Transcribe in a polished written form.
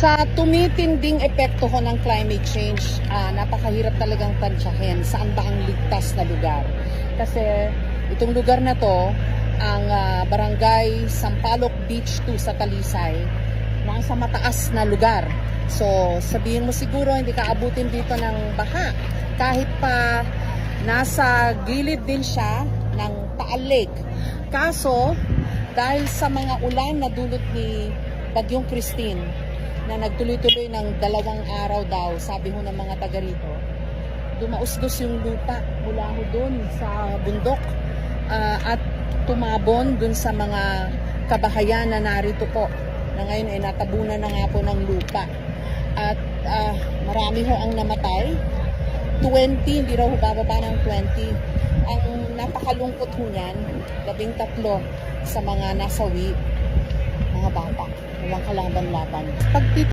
Sa tumitinding epekto ho ng climate change, napakahirap talagang tansyahin saan ba ang ligtas na lugar. Kasi itong lugar na to, ang barangay Sampaloc Beach 2 sa Talisay, nasa mataas na lugar. So sabihin mo siguro hindi ka abutin dito ng baha. Kahit pa nasa gilid din siya ng Taal Lake. Kaso dahil sa mga ulan na dulot ni Bagyong Christine, na nagtuloy-tuloy ng 2 araw daw, sabi ho ng mga taga rito, dumausdos yung lupa mula ho dun sa bundok at tumabon dun sa mga kabahayan na narito po, na ngayon ay natabunan na nga po ng lupa. At marami ho ang namatay, 20, hindi raw ho bababa ng 20. Ang napakalungkot ho niyan, 13 sa mga nasawi, mga bata, walang kalaban-laban.